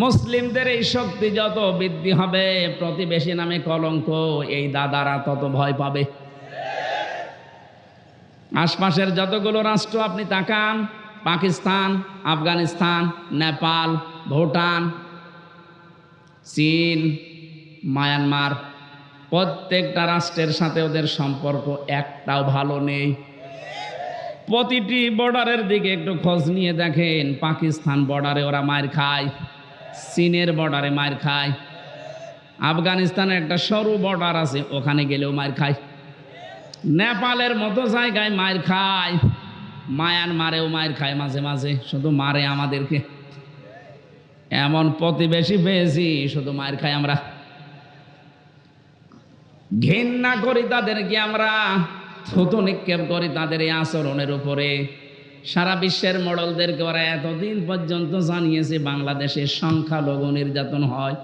মুসলিমদের এই শক্তি যত বৃদ্ধি হবে, প্রতিবেশী নামে কলঙ্ক, এই দাদারা তত ভয় পাবে। আশপাশের যতগুলো রাষ্ট্র আপনি তাকান, পাকিস্তান, আফগানিস্তান, নেপাল, ভুটান, চীন, মায়ানমার, প্রত্যেকটা রাষ্ট্রের সাথে ওদের সম্পর্ক একটাও ভালো নেই। প্রতিটি বর্ডারের দিকে একটু খোঁজ নিয়ে দেখেন, পাকিস্তান বর্ডারে ওরা মার খায়, চীনের বর্ডারে মার খায়, আফগানিস্তানের একটা সরু বর্ডার আছে ওখানে গেলেও মার খায়, নেপালের মতো জায়গায় মার খায়, মায়ানমারেও মার খায় মাঝে মাঝে, শুধু মারে আমাদেরকে। এমন প্রতিবেশী পেয়েছি, শুধু মার খাই আমরা, ঘৃণা করি তাদেরকে, আমরা থুতু নিক্ষেপ করি তাদের এই আচরণের উপরে। সারা বিশ্বের মডেলদেরকে ওরা এতদিন পর্যন্ত জানিয়েছে বাংলাদেশে সংখ্যালঘু নির্যাতন হয়,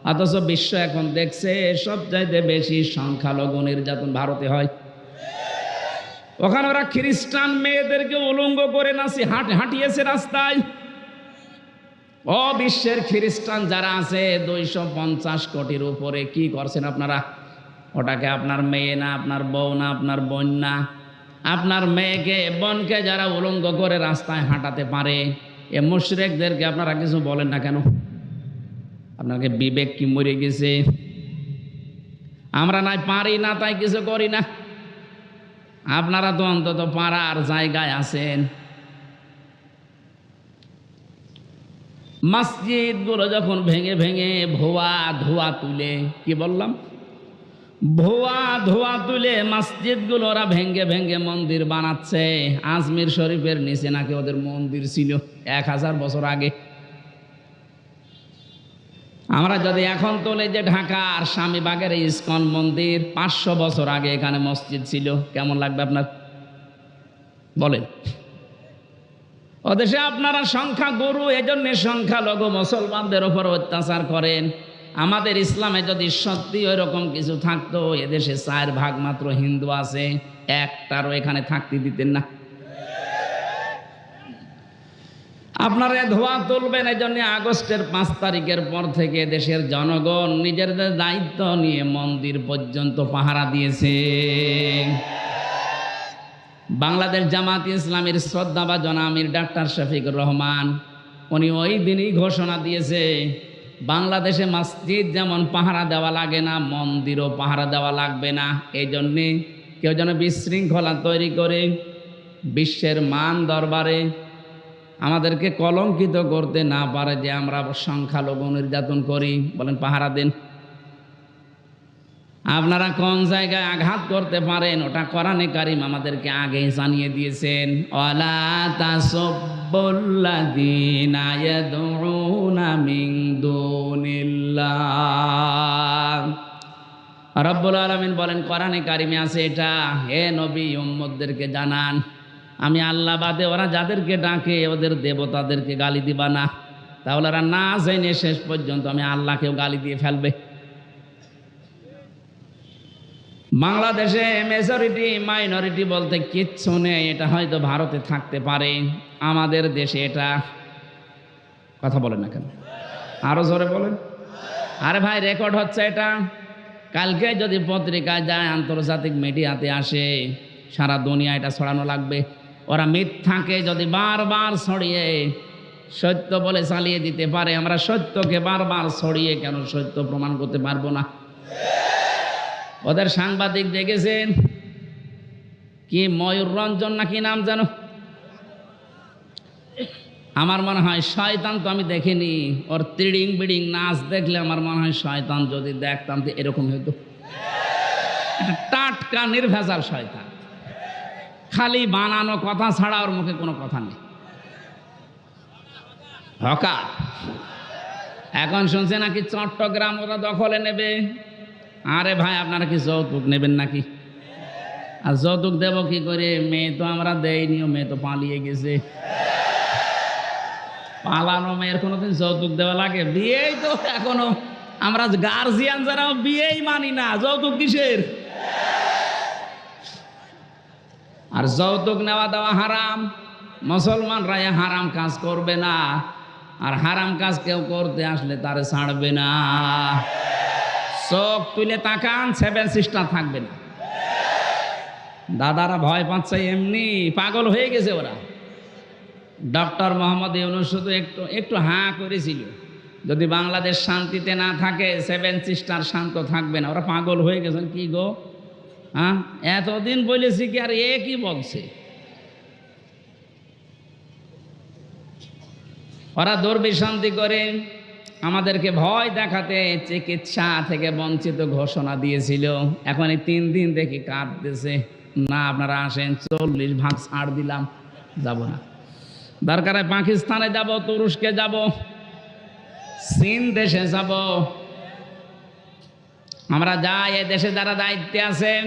অথচ বিশ্ব এখন দেখছে সবচাইতে বেশি সংখ্যালঘু নির্যাতন ভারতে হয়। ওখানে ওরা খ্রিস্টান মেয়েদেরকে উলঙ্গ করে নাচি হাঁটিয়েছে রাস্তায়। ও বিশ্বের খ্রিস্টান যারা আছে 250 কোটির উপরে, কি করছেন আপনারা? ওটাকে আপনার মেয়ে না, আপনার বউ না, আপনার বোন না, আপনার মেয়েকে বোনকে যারা উলঙ্গ করে রাস্তায় হাঁটাতে পারে, এ মুশরিকদেরকে আপনারা কিছু বলেন না কেন? আপনাকে বিবেক কি মরে গেছে? আমরা নাই পারি না তাই কিছু করি না, আপনারা তো অন্তত পারার জায়গায় আছেন। মসজিদগুলো যখন ভেঙে ভেঙে ভুয়া ধোয়া তুলে, কি বললাম, ভুয়া ধোয়া তুলে মসজিদগুলো ওরা ভেঙে ভেঙে মন্দির বানাচ্ছে। আজমির শরীফের নিচে নাকি ওদের মন্দির ছিল 1000 বছর আগে। আমরা যদি এখন তোলে যে ঢাকার স্বামীবাগের ইসকন মন্দির 500 বছর আগে এখানে মসজিদ ছিল, কেমন লাগবে আপনার বলেন? ওদেশে আপনারা সংখ্যা গুরু, এজন্য সংখ্যালঘু মুসলমানদের ওপর অত্যাচার করেন। আমাদের ইসলামে যদি সত্যি ওই রকম কিছু থাকতো, এদেশে 4 ভাগ মাত্র হিন্দু আছে, একটারও এখানে থাকতে দিতেন না। আপনারা ধোয়া তুলবেন, এই জন্য আগস্টের 5 তারিখের পর থেকে দেশের জনগণ নিজেদের দায়িত্ব নিয়ে মন্দির পর্যন্ত পাহারা দিয়েছে। বাংলাদেশ জামাত ইসলামের শ্রদ্ধাভাজন আমির ডাক্তার শফিকুর রহমান, উনি ওই দিনই ঘোষণা দিয়েছে, বাংলাদেশে মসজিদ যেমন পাহারা দেওয়া লাগে না, মন্দিরও পাহারা দেওয়া লাগবে না। এই জন্যে কেউ যেন বিশৃঙ্খলা তৈরি করে বিশ্বের মান দরবারে আমাদেরকে কলঙ্কিত করতে না পারে যে আমরা সংখ্যালঘু নির্যাতন করি। বলেন পাহারা দেন। আপনারা কোন জায়গায় আঘাত করতে পারেন ওটা কোরআনে কারীম আমাদেরকে আগেই জানিয়ে দিয়েছেন। ওয়ালা তাসুবুল্লাযীনা ইয়াদউনা মিন দুনিল্লাহ। রব্বুল আলামিন বলেন কোরআনে কারীমে আছে এটা, হে নবী উম্মতদেরকে জানান, আমি আল্লাহ বাদে ওরা যাদেরকে ডাকে ওদের দেবতাদেরকে গালি দিবা না, তাহলে ওরা না জেনে শেষ পর্যন্ত আমি আল্লাহকেও গালি দিয়ে ফেলবে। বাংলাদেশে মেজরিটি মাইনরিটি বলতে কিচ্ছু নেই, এটা হয়তো ভারতে থাকতে পারে, আমাদের দেশে এটা। কথা বলেন না কেন? আরো জোরে বলেন। আরে ভাই রেকর্ড হচ্ছে এটা, কালকে যদি পত্রিকায় যায়, আন্তর্জাতিক মিডিয়াতে আসে, সারা দুনিয়া এটা ছড়ানো লাগবে। ওরা মিথ্যাকে যদি বারবার ছড়িয়ে সত্য বলে চালিয়ে দিতে পারে, আমরা সত্যকে বারবার ছড়িয়ে কেন সত্য প্রমাণ করতে পারবো না? ওদের সাংবাদিক দেখেছেন কি, ময়ূর রঞ্জন নাকি নাম জানো, আমার মনে হয় শয়তান, তো আমি দেখিনি, ওর তিড়িং বিড়িং নাচ দেখলে আমার মনে হয় শয়তান যদি দেখতাম তো এরকম হইতো। টাটকা নির্ভেজাল শয়তান, খালি বানানো কথা ছাড়া ওর মুখে কোনো কথা নেই। হকার এখন শুনছে নাকি চট্টগ্রাম ওরা দখলে নেবে। আরে ভাই আপনারা কি যৌতুক নেবেন নাকি? আর যৌতুক দেব কি করে? মেয়ে তো আমরা দেইনি, মেয়ে তো পালিয়ে গেছে। পালানো মেয়ের কোনোদিন যৌতুক দেওয়া লাগে? বিয়েই তো এখনো আমরা গার্জিয়ান যারা বিয়েই মানি না, যৌতুক কিসের? আর যৌতুক নেওয়া দেওয়া হারাম, মুসলমানরা হারাম কাজ করবে না। আর হারাম কাজ কেউ করতে আসলে তারে ছাড়বে না। চোখ তুলে তাকান, 7 সিস্টার থাকবে না। দাদারা ভয় পাচ্ছে, এমনি পাগল হয়ে গেছে ওরা। ডক্টর মোহাম্মদ ইউনূস শুধু একটু হাঁ করেছিল, যদি বাংলাদেশ শান্তিতে না থাকে 7 সিস্টার শান্ত থাকবে না। ওরা পাগল হয়ে গেছেন। কি গো, হ্যাঁ এতদিন বলেছি কি আর এ কি বলছে? ওরা দুর্বিশান্তি করে আমাদেরকে ভয় দেখাতে চিকিৎসা থেকে বঞ্চিত ঘোষণা দিয়েছিল। এখন এই 3 দিন দেখি কাঁদতেছে, না আপনারা আসেন, 40 ভাগ ছাড় দিলাম, যাব না। দরকারে পাকিস্তানে যাব, তুরস্কে যাব, চীন দেশে যাব। আমরা যাই, এ দেশে যারা দায়িত্বে আছেন,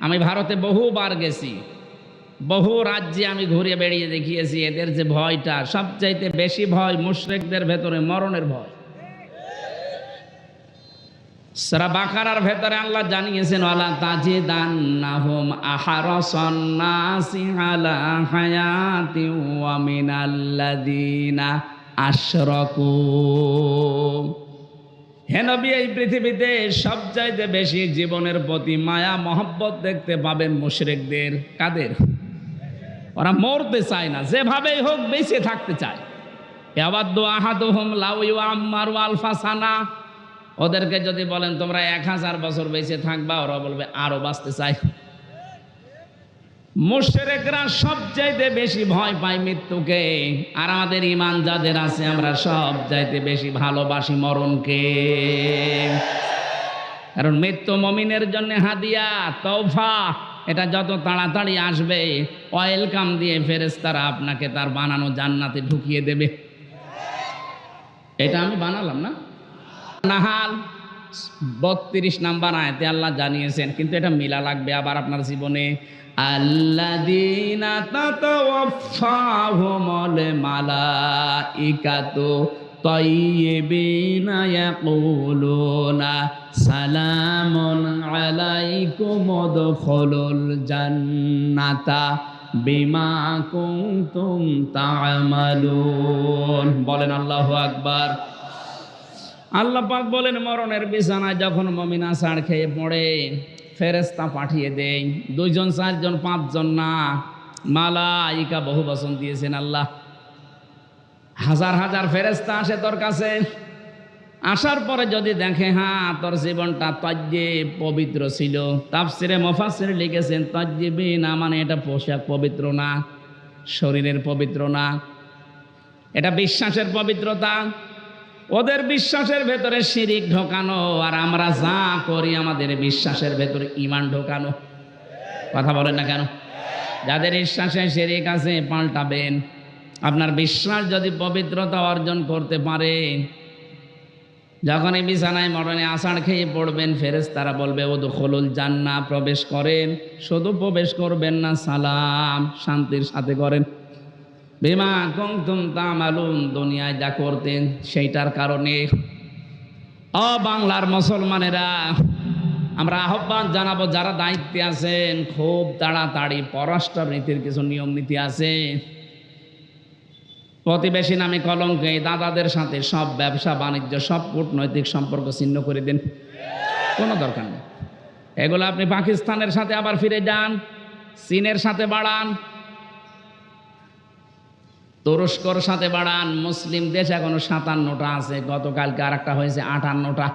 আমি ভারতে বহুবার গেছি, বহু রাজ্যে আমি ঘুরে বেড়িয়ে দেখিয়েছি। এদের যে ভয়টা, সবচাইতে বেশি ভয় মুশরিকদের ভেতরে মরণের ভয়। সূরা বাকারার ভেতরে আল্লাহ জানিয়েছেন, ওয়ালা তাজিদান্নাহুম আহরাসান নাসি আলা হায়াতি ওয়া মিনাল্লাযিনা আশরাকু। হে নবী, এই পৃথিবীতে সবচাইতে বেশি জীবনের প্রতি মায়া মহব্বত দেখতে পাবেন মুশরিকদের। কাদের? ওরা মরতে চায় না, যেভাবেই হোক বেঁচে থাকতে চায়। ইয়াওয়াদ্দু আহাদুহুম লাউ ইউআম্মারু আলফা সানা। ওদেরকে যদি বলেন তোমরা 1000 বছর বেঁচে থাকবা, ওরা বলবে আরো বাঁচতে চাই। মুশরিকরা সবচাইতে বেশি ভয় পায় মৃত্যুকে, আর আমাদের ঈমান যাদের আছে আমরা সবচাইতে বেশি ভালোবাসি মরণকে। কারণ মৃত্যু মুমিনের জন্য হাদিয়া, তওফা। এটা যত তাড়াতাড়ি আসবে, ওয়েলকাম দিয়ে ফেরেশতারা আপনাকে তার বানানো জান্নাতে ঢুকিয়ে দেবে। এটা আমি বানালাম না। নাহাল 32 নম্বর আয়াতে আল্লাহ জানিয়েছেন, কিন্তু এটা মিলা লাগবে আবার আপনার জীবনে। আল্লাযীনা তাতাওয়াফফাহুমুল মালাইকাতু তাইয়্যিবিনা ইয়াকুলুনা সালামুন আলাইকুম উদখুলুল জান্নাতা বিমা কুনতুম তা'মালুন। বলেন আল্লাহু আকবার। আল্লাহ পাক বলেন, মরণের বিছানায় যখন মুমিন আছাড় খেয়ে পড়ে, ফেরেশতা পাঠিয়ে দেয়। 2 জন 4 জন 5 জন না, মালাইকা বহু বচন দিয়েছেন আল্লাহ। হাজার হাজার ফেরেশতা আসে তোর কাছে। আসার পরে যদি দেখে হ্যাঁ তোর জীবনটা তাজ্জিব পবিত্র ছিল, তাফসিরে মুফাসসির লিখেছেন তাজ্জিবিনা মানে এটা পোশাক পবিত্র না, শরীরের পবিত্র না, এটা বিশ্বাসের পবিত্রতা। ওদের বিশ্বাসের ভেতরে শিরিক ঢোকানো, আর আমরা যা করি আমাদের বিশ্বাসের ভেতরে ঈমান ঢোকানো। কথা বলেন না কেন? যাদের বিশ্বাসে শিরিক আছে পাল্টাবেন। আপনার বিশ্বাস যদি পবিত্রতা অর্জন করতে পারে, যখন এই বিছানায় মরণে আষাঢ় খেয়ে পড়বেন, ফেরেশতারা বলবে উদখুলুল জান্নাহ, প্রবেশ করেন। শুধু প্রবেশ করবেন না, সালাম শান্তির সাথে করেন। বিমা কুনতুম তা'মালুন, দুনিয়ায় যা করতেন সেইটার কারণে। ও বাংলার মুসলমানেরা, আমরা আহ্বান জানাবো যারা দায়িত্বে আছেন, খুব তাড়াতাড়ি পররাষ্ট্রনীতির কিছু নিয়ম নীতি আছে। প্রতিবেশী নামে কলঙ্কে দাদাদের সাথে সব ব্যবসা বাণিজ্য, সব কূটনৈতিক সম্পর্ক ছিন্ন করে দিন, কোনো দরকার নেই। এগুলো আপনি পাকিস্তানের সাথে আবার ফিরে যান, চীনের সাথে বাড়ান, তুরস্কর সাথে বাড়ান। মুসলিম দেশ এখনো 57টা আছে, গতকালকে আর একটা হয়েছে 58টা।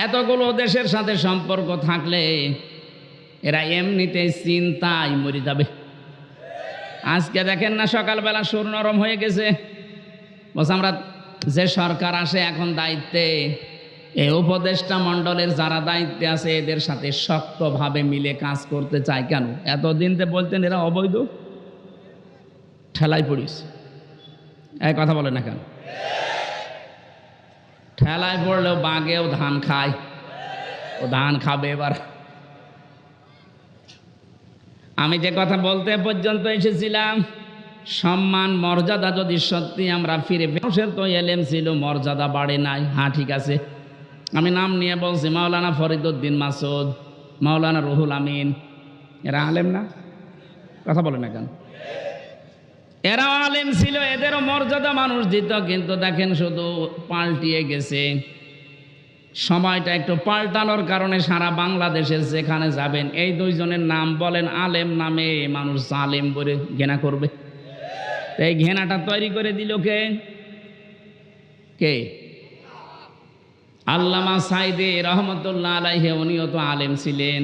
এতগুলো দেশের সাথে সম্পর্ক থাকলে এরা এমনিতেই চিন্তায় মরে যাবে। আজকে দেখেন না, সকালবেলা সুর নরম হয়ে গেছে। বলছে আমরা যে সরকার আসে এখন দায়িত্বে, এই উপদেষ্টা মণ্ডলের যারা দায়িত্বে আছে এদের সাথে শক্তভাবে মিলে কাজ করতে চায়। কেন? এতদিন তো বলতেন এরা অবৈধ, ঠেলায় পড়িস। এই কথা বলে না কেন? ঠেলায় পড়লেও বাঘেও ধান খায়, ও ধান খাবে এবার। আমি যে কথা বলতে পর্যন্ত এসেছিলাম, সম্মান মর্যাদা যদি সত্যি আমরা ফিরে, মানুষের তো এলেম ছিল, মর্যাদা বাড়ে নাই। হ্যাঁ ঠিক আছে, আমি নাম নিয়ে বলছি, মাওলানা ফরিদউদ্দিন মাসুদ, মাওলানা রুহুল আমিন, এরা আলেম না? কথা বলে না কেন? এরাও আলেম ছিল, এদেরও মর্যাদা মানুষ দিত, কিন্তু দেখেন শুধু পাল্টিয়ে গেছে। সময়টা একটু পাল্টানোর কারণে সারা বাংলাদেশের যেখানে যাবেন এই দুইজনের নাম বলেন, আলেম নামে মানুষ জালেম বলে ঘৃণা করবে। এই ঘৃণাটা তৈরি করে দিল কে? কে? আল্লামা সাইদি রহমতুল্লাহ আলাইহি, উনিও তো আলেম ছিলেন।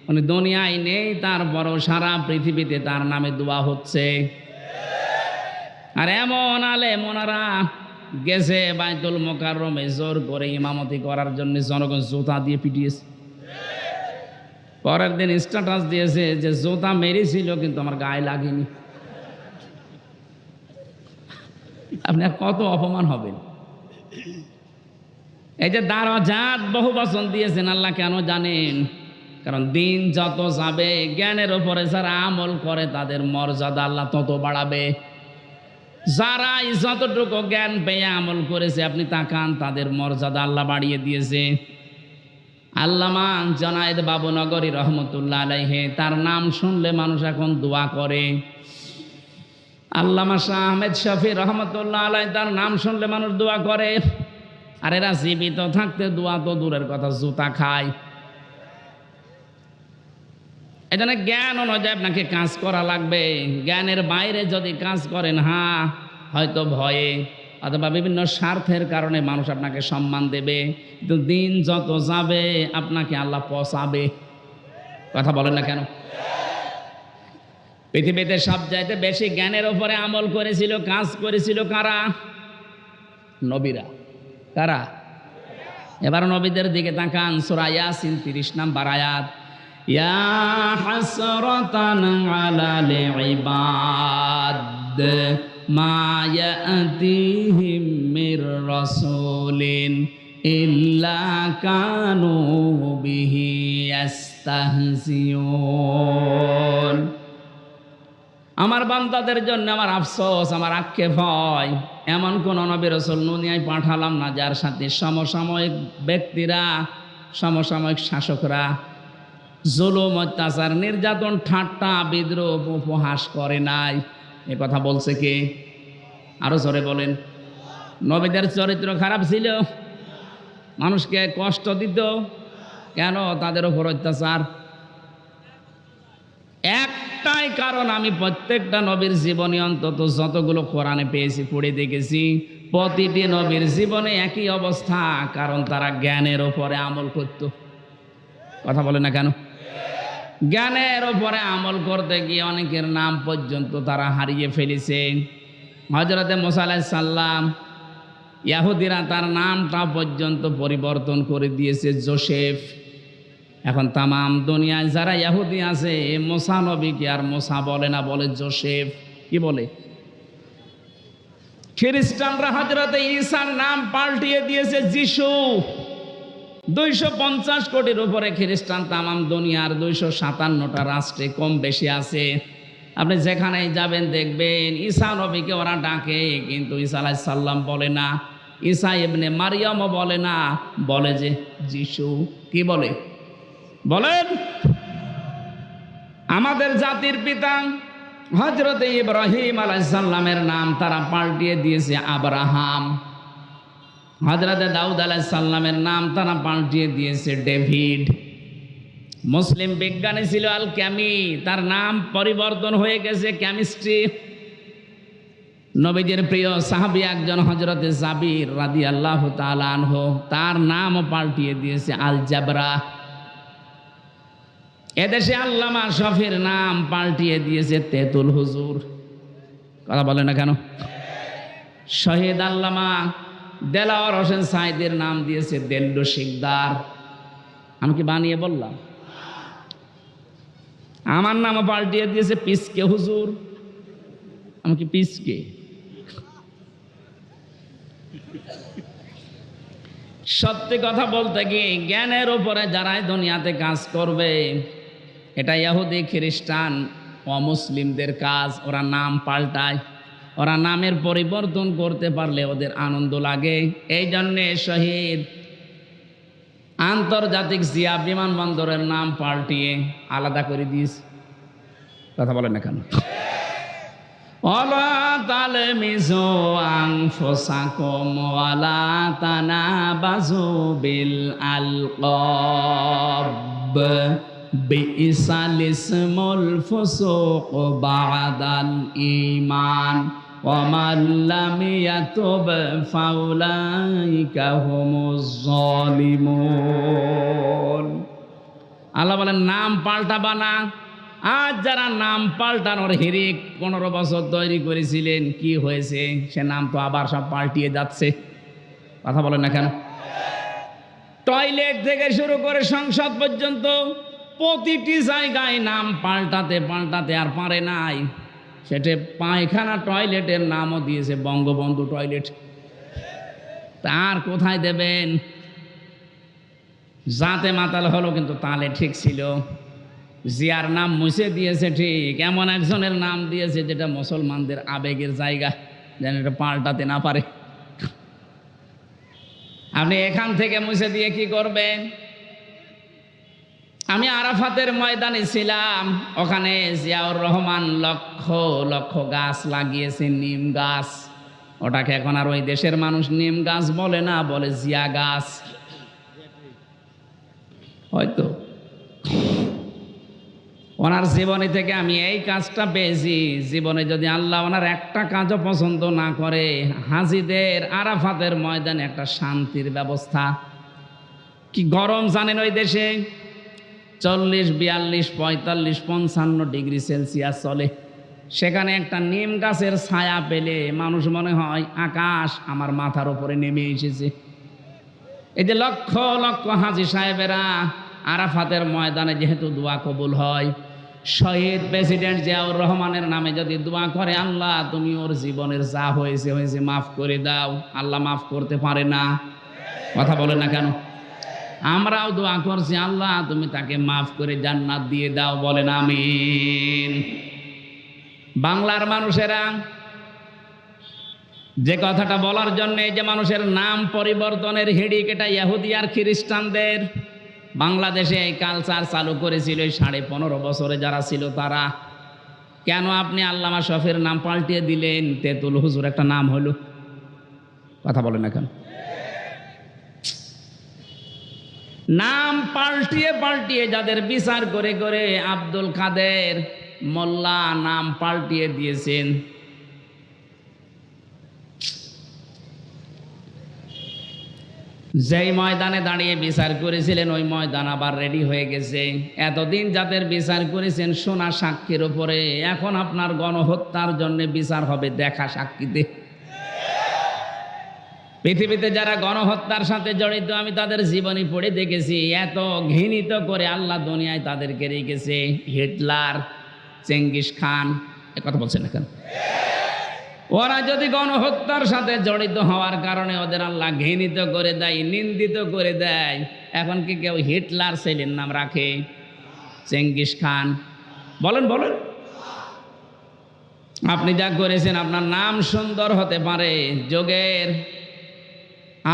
উনি দুনিয়ায় নেই, তারপরও সারা পৃথিবীতে তার নামে দোয়া হচ্ছে। আর এমন আলেম, ওনারা গেছে বাইতুল মোকাররমে জোর করে ইমামতি করার জন্য, জনগণ জুতা দিয়ে পিটিয়েছে। পরের দিন স্ট্যাটাস দিয়েছে যে জুতা মেরেছিল কিন্তু আমার গায়ে লাগেনি। আপনি আর কত অপমান হবেন? এই যে দারাজাত বহু বচন দিয়েছেন আল্লাহ, কেন জানেন? কারণ দিন যত যাবে, জ্ঞানের উপরে যারা আমল করে তাদের মর্যাদা আল্লাহ তত বাড়াবে। যারা যতটুকু জ্ঞান পেয়ে আমল করেছে, আপনি তাকান, তাদের মর্যাদা আল্লাহ বাড়িয়ে দিয়েছে। আল্লামা জনায়েদ বাবুনগরী রহমতুল্লাহ আলাইহি, তার নাম শুনলে মানুষ এখন দোয়া করে। আল্লামা শাহ আহমেদ শফি রহমতুল্লাহ আলাইহি, তার নাম শুনলে মানুষ দোয়া করে। আর এরা জীবিত থাকতে দোয়া তো দূরের কথা, জুতা খায়। এই জন্য জ্ঞান অনুযায়ী আপনাকে কাজ করা লাগবে। জ্ঞানের বাইরে যদি কাজ করেন, হয়তো ভয়ে অথবা বিভিন্ন স্বার্থের কারণে মানুষ আপনাকে সম্মান দেবে, কিন্তু দিন যত যাবে আপনাকে আল্লাহ পচাবে। কথা বলেন না কেন? পৃথিবীতে সবচাইতে বেশি জ্ঞানের উপরে আমল করেছিল, কাজ করেছিল কারা? নবীরা। কারা? এবার নবীদের দিকে তাকান, সূরা ইয়াসিন 30 নম্বর আয়াত। ইয়া হাসরাতান আলাল ইবাদ মা ইয়াতিহিম মির রাসূলিন ইল্লা কানু বিহি ইস্তাহজিউন। আমার বান্দাদের জন্য আমার আফসোস, আমার আক্ষেপ হয়, এমন কোন নবী রাসূল দুনিয়ায় পাঠালাম না যার সাথে সমসাময়িক ব্যক্তিরা, সমসাময়িক শাসকরা জুলুম, অত্যাচার, নির্যাতন, ঠাট্টা, বিদ্রোহ, উপহাস করে নাই। এ কথা বলছে কে? আরো জোরে বলেন। নবীদের চরিত্র খারাপ ছিল, মানুষকে কষ্ট দিত। কেন? তাদের উপর অত্যাচার। একটাই কারণ, আমি প্রত্যেকটা নবীর জীবনে অন্তত যতগুলো কোরআনে পেয়েছি, পড়ে দেখেছি, প্রতিটি নবীর জীবনে একই অবস্থা, কারণ তারা জ্ঞানের ওপরে আমল করত। কথা বলে না কেন? জ্ঞানের ওপরে আমল করতে গিয়ে অনেকের নাম পর্যন্ত তারা হারিয়ে ফেলেছে। হযরতে মুসা আলাইহিস সালাম, ইহুদিরা তার নামটা পর্যন্ত পরিবর্তন করে দিয়েছে জোসেফ। এখন তামাম দুনিয়ায় যারা ইহুদি আছে, মুসা নবীকে আর মুসা বলে না, বলে জোসেফ। কি বলে? খ্রিস্টানরা হযরতে ঈসার নাম পাল্টিয়ে দিয়েছে যিশু। 250 কোটির উপরে খ্রিস্টান তামাম দুনিয়ার 257টা রাষ্ট্রে কম বেশি আছে। আপনি যেখানেই যাবেন দেখবেন ঈসা নবীকে ওরা ডাকে, কিন্তু ঈসা আলাইহিস সালাম বলে না, ঈসা ইবনে মারিয়ামও বলে না, বলে যে যিশু। কি বলে? বলেন। আমাদের জাতির পিতা হযরতে ইব্রাহিম আলাইহিস সালামের নাম তারা পাল্টিয়ে দিয়েছে আব্রাহাম। হযরতে দাউদ আলাইহিস সালামের নাম তারা পাল্টিয়ে দিয়েছে ডেভিড। মুসলিম বিজ্ঞানী ছিল আল ক্যামি, তার নাম পরিবর্তন হয়ে গেছে কেমিস্ট্রি। নবীজির প্রিয় সাহাবী একজন হযরতে জাবির রাদিয়াল্লাহু তাআলা আনহু, তার নামও পাল্টিয়ে দিয়েছে আল জাবরা। এদেশে আল্লামা শফির নাম পাল্টিয়ে দিয়েছে তেতুল হুজুর। কথা বলে না কেন? শহীদ আল্লামা দেলাওয়ার হোসেন সাইদের নাম দিয়েছে দেল্লু শিকদার। আমি কি বানিয়ে বললাম? আমার নামও পাল্টিয়ে দিয়েছে পিসকে হুজুর। আমি কি পিসকে? সত্যি কথা বলতে কি, জ্ঞানের উপরে যারাই দুনিয়াতে কাজ করবে, এটা ইহুদি, খ্রিস্টান, অমুসলিমদের কাজ। ওরা নাম পাল্টায়, ওরা নামের পরিবর্তন করতে পারলে ওদের আনন্দ লাগে। এই জন্যে শহীদ আন্তর্জাতিক জিয়া বিমানবন্দরের নাম পাল্টিয়ে আলাদা করে দিয়েছে। কথা বলেন না কেন? ওলা তালমিজু আনফুসাকুম ওয়া লা তানাবাজু বিল আলকাব বিইসাল ইসমুল ফুসুক বা'দাল ঈমান ওয়া মান লাম ইয়াতুব ফাউলাইকা হুমুজ জালিমুন। আল্লাহ বলেন নাম পাল্টাবা না। আজ যারা নাম পাল্টানোর হিরিক 15 বছর তৈরি করেছিলেন, কি হয়েছে? সে নাম তো আবার সব পাল্টিয়ে যাচ্ছে। কথা বলেন না কেন? টয়লেট থেকে শুরু করে সংসদ পর্যন্ত প্রতিটি জায়গায় নাম পাল্টাতে পাল্টাতে আর পারে নাই। সেটা পায়খানা টয়লেটের নামও দিয়েছে বঙ্গবন্ধু টয়লেট। তার কোথায় দেবেন? জাতে মাতাল হলো কিন্তু তালে ঠিক ছিল। জিয়ার নাম মুছে দিয়েছে ঠিক, এমন একজনের নাম দিয়েছে যেটা মুসলমানদের আবেগের জায়গা, যেন এটা পাল্টাতে না পারে। আপনি এখান থেকে মুছে দিয়ে কি করবেন? আমি আরাফাতের ময়দানে ছিলাম, ওখানে জিয়াউর রহমান লক্ষ লক্ষ গাছ লাগিয়েছে, নিম গাছ। ওটাকে এখন আর ওই দেশের মানুষ নিম গাছ বলে না, বলে জিয়া গাছ। হয়তো ওনার জীবনী থেকে আমি এই কাজটা পেয়েছি। জীবনে যদি আল্লাহ ওনার একটা কাজও পছন্দ না করে, হাজিদের আরাফাতের ময়দানে একটা শান্তির ব্যবস্থা। কি গরম জানেন ওই দেশে? 40, 42, 45, 55 ডিগ্রি সেলসিয়াস চলে। সেখানে একটা নিম গাছের ছায়া পেলে মানুষ মনে হয় আকাশ আমার মাথার উপরে নেমে এসেছে। এই যে লক্ষ লক্ষ হাজী সাহেবেরা আরাফাতের ময়দানে যেহেতু দোয়া কবুল হয়, শহীদ প্রেসিডেন্ট জিয়াউর রহমানের নামে যদি দোয়া করে, আল্লাহ তুমি ওর জীবনের যা হয়েছে হয়েছে মাফ করে দাও, আল্লাহ মাফ করতে পারে না? কথা বলে না কেন? আমরাও দোয়া করছি, আল্লাহ তুমি তাকে মাফ করে জান্নাত দিয়ে দাও, বলেন আমিন। বাংলার মানুষেরা যে কথাটা বলার জন্য, যে মানুষের নাম পরিবর্তনের হিড়িক, এটা ইহুদি আর খ্রিস্টানদের। বাংলাদেশে এই কালচার চালু করেছিল 15.5 বছরে যারা ছিল তারা। কেন আপনি আল্লামা শফির নাম পাল্টিয়ে দিলেন? তেতুল হুজুর একটা নাম হলো। কথা বলেন না কেন? নাম পাল্টিয়ে পাল্টিয়ে যাদের বিচার করে করে আব্দুল কাদের মোল্লা নাম পাল্টিয়ে দিয়েছেন। যেই ময়দানে দাঁড়িয়ে বিচার করেছিলেন ওই ময়দান আবার রেডি হয়ে গেছে। এতদিন যাদের বিচার করেছেন সোনা সাক্ষীর উপরে, এখন আপনার গণহত্যার জন্য বিচার হবে দেখা সাক্ষীতে। পৃথিবীতে যারা গণহত্যার সাথে জড়িত, আমি তাদের জীবনী পড়ে দেখেছি। এত ঘৃণিত করে আল্লাহ দুনিয়ায় তাদেরকে রেখেছে। হিটলার, চেঙ্গিস খান, এ কথা বলছেন এখন। ওরা যদি গণহত্যার সাথে জড়িত হওয়ার কারণে ওদের আল্লাহ ঘৃণিত করে দেয়, নিন্দিত করে দেয়, এখন কি কেউ হিটলার ছেলের নাম রাখে? Genghis Khan? বলেন বলেন। আপনি যা করেছেন, আপনার নাম সুন্দর হতে পারে, যোগের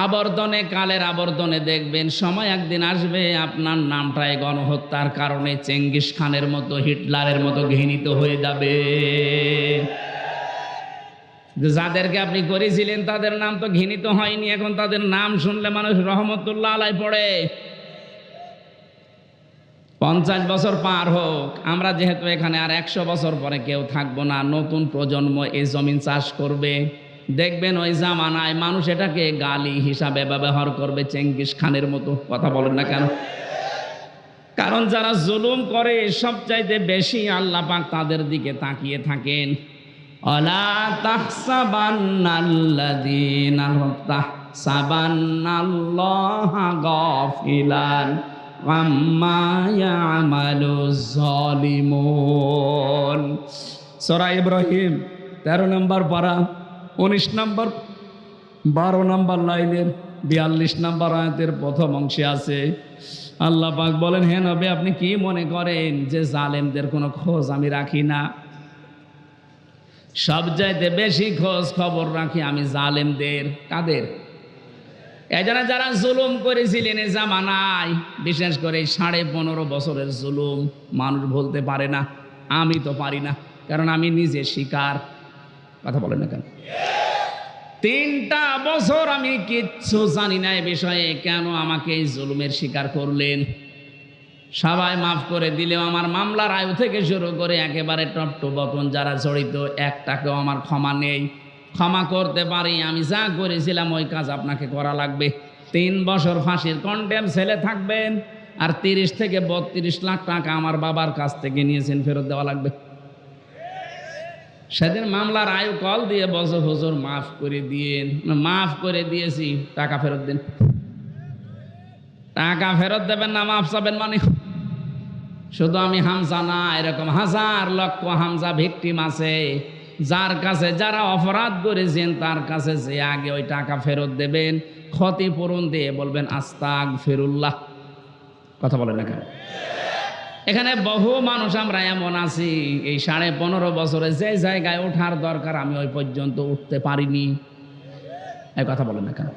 আবর্তনে, কালের আবর্তনে দেখবেন সময় একদিন আসবে আপনার নামটাই গণহত্যার কারণে চেঙ্গিস খানের মতো, হিটলারের মতো ঘৃণিত হয়ে যাবে। যাদেরকে আপনি করেছিলেন তাদের নাম তো ঘৃণিত হয়নি, এখন তাদের নাম শুনলে মানুষ রহমতুল্লাহ আলাই পড়ে। 50 বছর পার হোক, আমরা যেহেতু এখানে আর 100 বছর পরে কেউ থাকবো না, নতুন প্রজন্ম এই জমিন চাষ করবে। দেখবেন ওই জামানায় মানুষ এটাকে গালি হিসাবে ব্যবহার করবে, চেঙ্গিস খানের মতো। কথা বলেন না কেন? কারণ যারা জুলুম করে সবচাইতে বেশি আল্লাহ পাক তাদের দিকে তাকিয়ে থাকেন। অলা তাহসাবান্নাল্লাযীনা তাহসাবান্নাল্লাহা গাফিলান আম্মা ইয়ামালুজ জালিমুন। সূরা ইব্রাহিম 13 নম্বর পারা 19 নম্বর 12 নম্বর লাইনের 42 নম্বর আয়াতের প্রথম অংশে আছে আল্লাহ পাক বলেন, হে নবী আপনি কি মনে করেন যে জালেমদের কোনো খোঁজ আমি রাখি না? সবচাইতে বেশি খোঁজ খবর রাখি আমি জালেমদের। কাদের? এজন্য যারা জুলুম করেছিলেন এই জামানায়, বিশেষ করে 15.5 বছরের জুলুম মানুষ বলতে পারে না, আমি তো পারি না, কারণ আমি নিজে শিকার। কথা বলেন না কেন? 3টা বছর আমি কিচ্ছু জানি না এ বিষয়ে, কেন আমাকে এই জুলুমের শিকার করলেন? সবাই মাফ করে দিলেও আমার মামলার আয়ু থেকে শুরু করে একেবারে টপ টু বটন যারা জড়িত, একটাকেও আমার ক্ষমা নেই। ক্ষমা করতে পারি, আমি যা করেছিলাম ওই কাজ আপনাকে করা লাগবে। 3 বছর ফাঁসির কন্ডেম ছেলে থাকবেন, আর 30 থেকে 32 লাখ টাকা আমার বাবার কাছ থেকে নিয়েছেন, ফেরত দেওয়া লাগবে। সেদিন মামলার আয়ু কল দিয়ে বলছে, হুজুর মাফ করে দিয়েন। মাফ করে দিয়েছি, টাকা ফেরত দিন। টাকা ফেরত দেবেন না, মাফ চাবেন মানে? শুধু আমি হামজা না, এরকম হাজার লক্ষ হামজা ভিকটিম আছে, যার কাছে যারা অপরাধ করেছেন তার কাছে যে আগে ওই টাকা ফেরত দেবেন, ক্ষতিপূরণ দিয়ে বলবেন আস্তাগফিরুল্লাহ। কথা বলেন না কেন? এখানে বহু মানুষ আমরা এমন আছি, এই 15.5 বছরে যে জায়গায় ওঠার দরকার আমি ওই পর্যন্ত উঠতে পারিনি। এই কথা বলেন না কেন?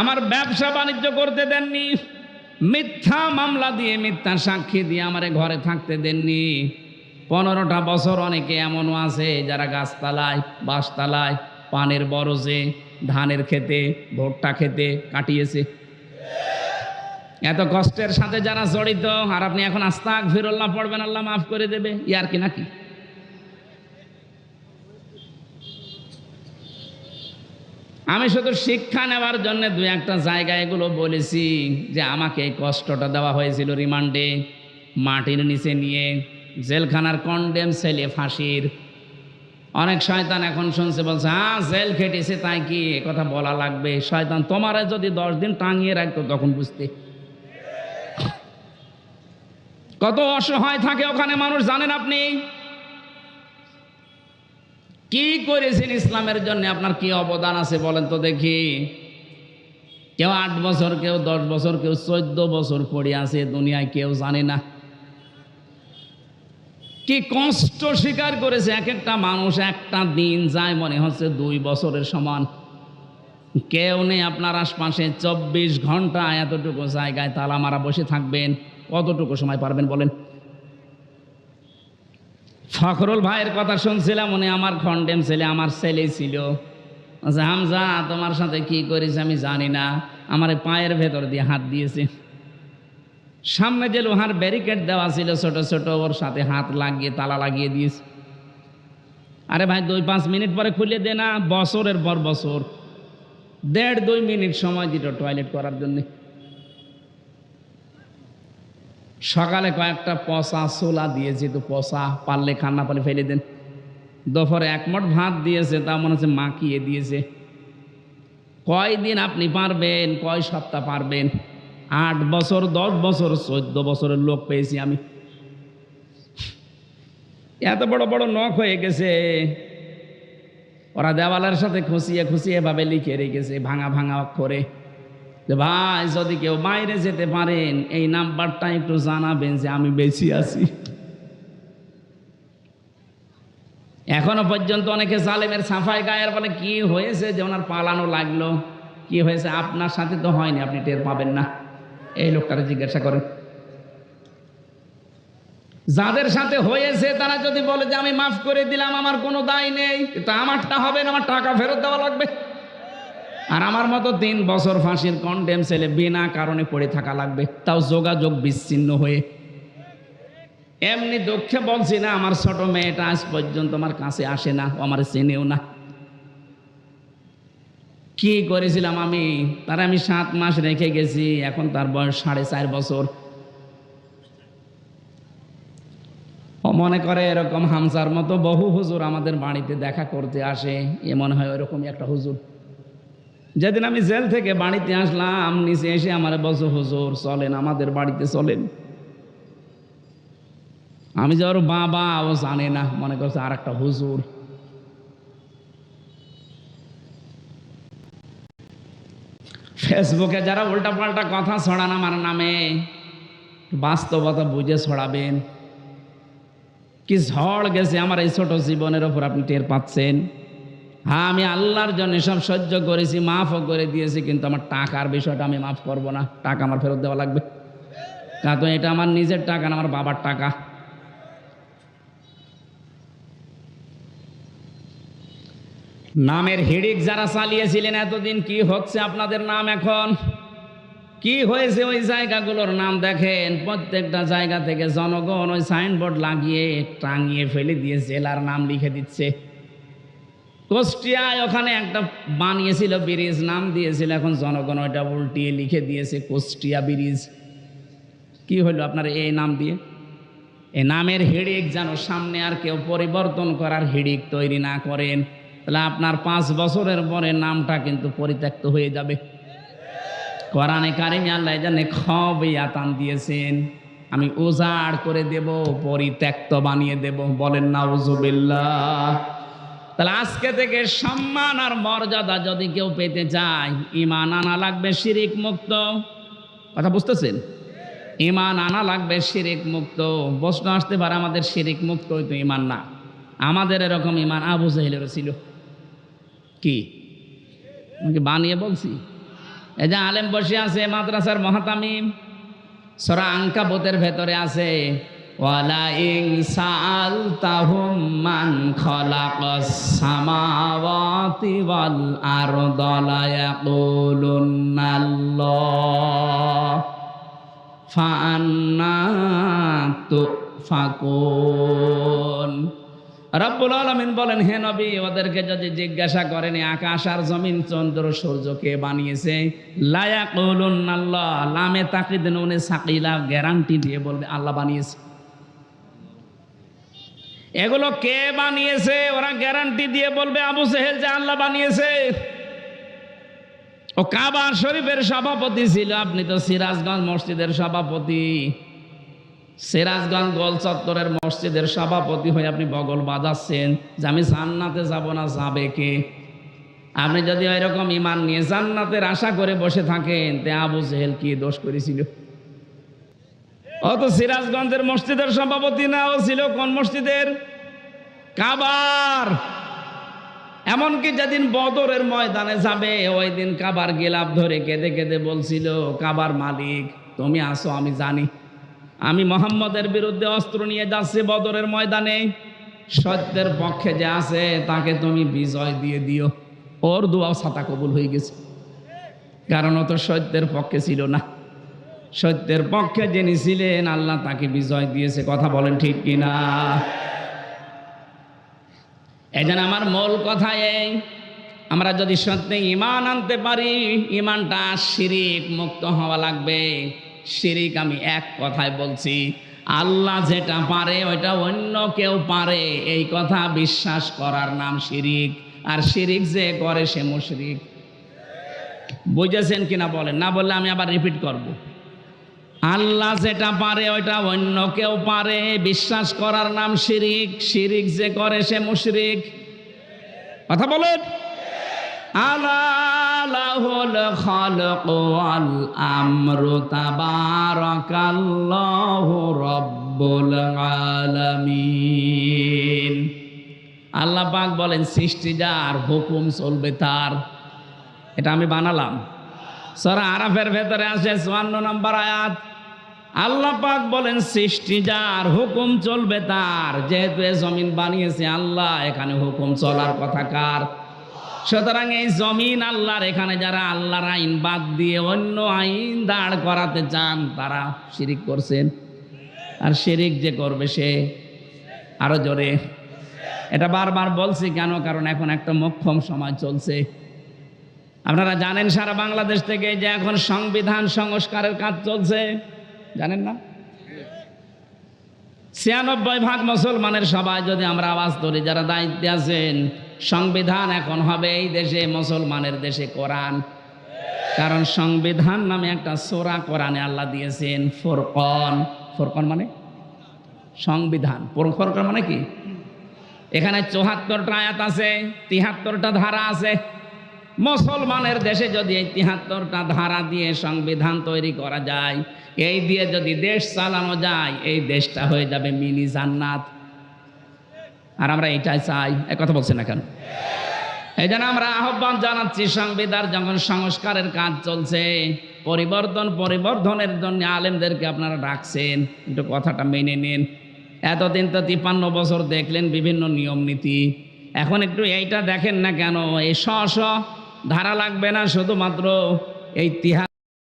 আমার ব্যবসা বাণিজ্য করতে দেননি, মিথ্যা মামলা দিয়ে মিথ্যা সাক্ষী দিয়ে আমারে ঘরে থাকতে দেননি। 15টা বছর অনেকে এমনও আছে যারা গাছতলায়, বাঁশতলায়, পানের বরজে, ধানের খেতে, ভুট্টা খেতে কাটিয়েছে। এত কষ্টের সাথে যারা জড়িত, আর আপনি এখন আস্তাগফিরুল্লাহ পড়বেন আল্লাহ মাফ করে দেবে, ইয়ার কি নাকি? আমি শুধু শিক্ষা নেওয়ার জন্য 2-1টা জায়গায় এগুলো বলেছি যে আমাকে এই কষ্টটা দেওয়া হয়েছিল রিমান্ডে, মাটির নিচে নিয়ে, জেলখানার কন্ডেম ছেলে ফাঁসির। অনেক শয়তান এখন শুনছে, বলছে হ্যাঁ জেল খেটেছে তাই কি এ কথা বলা লাগবে? শয়তান তোমারে যদি 10 দিন টাঙিয়ে রাখতো তখন বুঝতে। কত অসহায় থাকে ওখানে মানুষ জানেন আপনি? কি করেছেন ইসলামের জন্য, আপনার কি অবদান আছে বলেন তো দেখি? কেউ 8 বছর, কেউ 10 বছর, কেউ 14 বছর পড়ে আছে দুনিয়ায়, কেউ জানে না কি কষ্ট স্বীকার করেছে। এক একটা মানুষ, একটা দিন যায় মনে হচ্ছে 2 বছরের সমান। কেউ নেই আপনার আশপাশে, 24 ঘন্টা এতটুকু জায়গায় তালা মারা বসে থাকবেন, কতটুকু সময় পারবেন বলেন? ফখরুল ভাইয়ের কথা শুনছিলাম, উনি আমার কন্ডেম ছেলে, আমার ছেলে ছিল। আচ্ছা হামজা তোমার সাথে কি করেছে আমি জানি না, আমার পায়ের ভেতর দিয়ে হাত দিয়েছে। সামনে যে লোহার ব্যারিকেড দেওয়া ছিল ছোট ছোট, ওর সাথে হাত লাগিয়ে তালা লাগিয়ে দিয়েছে। আরে ভাই 2-5 মিনিট পরে খুলে দে না, বছরের পর বছর 1.5-2 মিনিট সময় দিত টয়লেট করার জন্য। সকালে কয়েকটা পচা ছোলা দিয়েছে, তো পচা, পারলে খান, না পারলে ফেলে দেন। দুপুরে 1 মুঠ ভাত দিয়েছে, তা মনে হচ্ছে মাখিয়ে দিয়েছে। কয়দিন আপনি পারবেন, কয় সপ্তাহ পারবেন? 8 বছর, 10 বছর, 14 বছরের লোক পেয়েছি আমি। এত বড় বড় নখ হয়ে গেছে, ওরা দেওয়ালের সাথে খুশিয়ে খুশিয়ে এভাবে লিখে রেখেছে ভাঙা ভাঙা অক্ষরে যে ভাই যদি কেউ বাইরে যেতে পারেন এই নাম্বারটা একটু জানাবেন যে আমি বেঁচে আছি। এখনো পর্যন্ত অনেকে জালেমের সাফাই গায়ের বলে কি হয়েছে যে ওনার পালানো লাগলো, কি হয়েছে? আপনার সাথে তো হয়নি, আপনি টের পাবেন না। এই লোকটাকে জিজ্ঞাসা করেন। যাদের সাথে হয়েছে তারা যদি বলে যে আমি মাফ করে দিলাম, আমার কোনো দায় নেই, কিন্তু আমারটা হবে না, আমার টাকা ফেরত দেওয়া লাগবে। আর আমার মতো 3 বছর ফাঁসির কন্ডেম ছেলে বিনা কারণে পড়ে থাকা লাগবে, তাও যোগাযোগ বিচ্ছিন্ন হয়ে। এমনি দুঃখে বলছি না, আমার ছোট মেয়েটা আজ পর্যন্ত আমার কাছে আসে না, ও আমার চেনেও না। কি করেছিলাম আমি? তারা আমি 7 মাস রেখে গেছি, এখন তার বয়স 4.5 বছর। ও মনে করে এরকম হামজার মতো বহু হুজুর আমাদের বাড়িতে দেখা করতে আসে, এ মনে হয় ওরকমই একটা হুজুর। যেদিন আমি জেল থেকে বাড়িতে আসলাম, নিচে এসে আমার বলছে হুজুর চলেন আমাদের বাড়িতে চলেন। আমি যে ওর বাবা, ও জানে না, মনে করছে আর একটা হুজুর। ফেসবুকে যারা উল্টা পাল্টা কথা ছড়ান আমার নামে, বাস্তবতা বুঝে ছড়াবেন। কি ঝড় গেছে আমার এই ছোট জীবনের ওপর, আপনি টের পাচ্ছেন? হ্যাঁ আমি আল্লাহর জন্য সব সহ্য করেছি, মাফও করে দিয়েছি, কিন্তু আমার টাকার বিষয়টা আমি মাফ করব না, টাকা আমার ফেরত দেওয়া লাগবে। কারণ এটা আমার নিজের টাকা না, আমার বাবার টাকা। নামের হিড়িক যারা চালিয়েছিলেন এতদিন, কি হচ্ছে আপনাদের নাম এখন? কি হয়েছে ওই জায়গাগুলোর নাম দেখেন। প্রত্যেকটা জায়গা থেকে জনগণ ওই সাইনবোর্ড লাগিয়ে টাঙিয়ে ফেলে দিয়ে জেলার নাম লিখে দিচ্ছে। কুষ্টিয়ায় ওখানে একটা বানিয়েছিল ব্রিজ, নাম দিয়েছিল, এখন জনগণ ওইটা উল্টিয়ে লিখে দিয়েছে কুষ্টিয়া ব্রিজ। কি হলো আপনার এই নাম দিয়ে? এই নামের হিড়িক যেন সামনে আর কেউ পরিবর্তন করার হিড়িক তৈরি না করেন, তাহলে আপনার 5 বছরের পরে নামটা কিন্তু পরিত্যক্ত হয়ে যাবে। কোরআনে কারিমে আল্লাহ জানে খবিয়াতান দিয়েছেন, আমি উজাড় করে দেব, পরিত্যক্ত বানিয়ে দেব। বলেন নাউজুবিল্লাহ। তাহলে আজকে থেকে সম্মান আর মর্যাদা যদি কেউ পেতে চায়, ঈমান আনা লাগবে শিরিক মুক্ত। কথা বুঝতেছেন? ঈমান আনা লাগবে শিরিক মুক্ত। প্রশ্ন আসতে পারে আমাদের শিরিক মুক্ত হইতো ঈমান না, আমাদের এরকম ঈমান আবু জাহেলেরও ছিল। কি আমাকে বানিয়ে বলছি? এই যে আলেম বসে আছে মাদ্রাসার মহাতামিম, সূরা আনকাবুতের ভেতরে আছে, ওয়ালা ইন সাআলতাহুম মান খালাকাস সামাওয়াতি ওয়াল আরদা লা ইয়াকুলুন্নাল্লাহ ফাআন্না তুফাকুন। রব্বুল আলামিন বলেন, হে নবী, ওদেরকে যদি জিজ্ঞাসা করেন আকাশ আর জমিন চন্দ্র সূর্য কে বানিয়েছে, লা ইয়াকুলুন্নাল্লাহ, লামে তাকিদ নুনে সাকিলা, গ্যারান্টি দিয়ে বলবে আল্লাহ বানিয়েছে। এগুলো কে বানিয়েছে? ওরা গ্যারান্টি দিয়ে বলবে আবু জেহেল যে আল্লাহ বানিয়েছে। ও কাবা শরীফের সভাপতি ছিল, আপনি তো সিরাজগঞ্জ মসজিদের সভাপতি। সিরাজগঞ্জ গোল চত্বরের মসজিদের সভাপতি হয়ে আপনি বগল বাজাচ্ছেন যে আমি জান্নাতে যাব না, যাবে কে? আপনি যদি ওইরকম ঈমান নিয়ে জান্নাতের আশা করে বসে থাকেন, তে আবু জেহেল কি দোষ করেছিল? ও তো সিরাজগঞ্জের মসজিদের সভাপতি না, ও ছিল কোন মসজিদের? কাবার। এমনকি যেদিন বদরের ময়দানে যাবে, ওই দিন কাবার গিলাফ ধরে কেঁদে কেঁদে বলছিল, কাবার মালিক তুমি আসো, আমি জানি আমি মোহাম্মদের বিরুদ্ধে অস্ত্র নিয়ে যাচ্ছি বদরের ময়দানে, সত্যের পক্ষে যে আছে তাকে তুমি বিজয় দিয়ে দিও। ওর দোয়া ছাতা কবুল হয়ে গেছে, কারণ ও তো সত্যের পক্ষে ছিল না। সত্যের পক্ষে যিনি ছিলেন আল্লাহ তাকে বিজয় দিয়েছে। কথা বলেন ঠিক কিনা? এই জন্য আমার মূল কথা এই, আমরা যদি সত্যি ঈমান আনতে পারি, ঈমানটা শিরিক মুক্ত হওয়া লাগবে। শিরিক আমি এক কথায় বলছি, আল্লাহ যেটা পারে ওইটা অন্য কেউ পারে, এই কথা বিশ্বাস করার নাম শিরিক। আর শিরিক যে করে সে মুশরিক। বুঝেছেন কিনা বলেন? না বললে আমি আবার রিপিট করব। আল্লাহ যেটা পারে ওইটা অন্য কেউ পারে, বিশ্বাস করার নাম শিরিক। শিরিক যে করে সে মুশরিক। কথা বলেন। আলা লাহুল খালকু ওয়াল আমরু তাবারাকাল্লাহু রাব্বুল আলামিন। আল্লাহ পাক বলেন সৃষ্টি যার, হুকুম চলবে তার। এটা আমি বানালাম। সূরা আরাফের ভেতরে আছে 54 নম্বর আয়াত। আল্লাহ পাক বলেন সৃষ্টি যার, হুকুম চলবে তার। যেহেতু এই জমিন বানিয়েছে আল্লাহ, এখানে হুকুম চলার কথা কার? সুতরাং এই জমিন আল্লাহর, এখানে যারা আল্লাহর আইন বাদ দিয়ে অন্য আইন দাঁড় করাতে চান তারা শিরিক করছেন। আর শিরিক যে করবে সে, আরো জোরে, এটা বারবার বলছি কেন? কারণ এখন একটা মোক্ষম সময় চলছে। আপনারা জানেন সারা বাংলাদেশ থেকে যে এখন সংবিধান সংস্কারের কাজ চলছে, জানেন না? 96% মুসলমানের সবাই যদি আমরা আওয়াজ ধরি, যারা দায়িত্বে আছেন, সংবিধান এখন হবে এই দেশে মুসলমানের দেশে কোরআন। কারণ সংবিধান নামে একটা সূরা কোরআনে আল্লাহ দিয়েছেন, ফুরকান। ফুরকান মানে সংবিধান, ফুরকান মানে কি? এখানে 74টা আয়াত আছে, 73টা ধারা আছে। মুসলমানের দেশে যদি এই 73টা ধারা দিয়ে সংবিধান তৈরি করা যায়, এই দিয়ে যদি দেশ চালানো যায়, এই দেশটা হয়ে যাবে মিনি জান্নাত। আর আমরা এটাই চাই। এক কথা বলছেন না কেন? এই জন্য আমরা আহ্বান জানাচ্ছি, সংবিধান যখন সংস্কারের কাজ চলছে, পরিবর্ধনের জন্য আলেমদেরকে আপনারা ডাকছেন, একটু কথাটা মেনে নিন। এতদিন তো 53 বছর দেখলেন বিভিন্ন নিয়ম নীতি, এখন একটু এইটা দেখেন না কেন, এই ধারা লাগবে না, শুধুমাত্র এই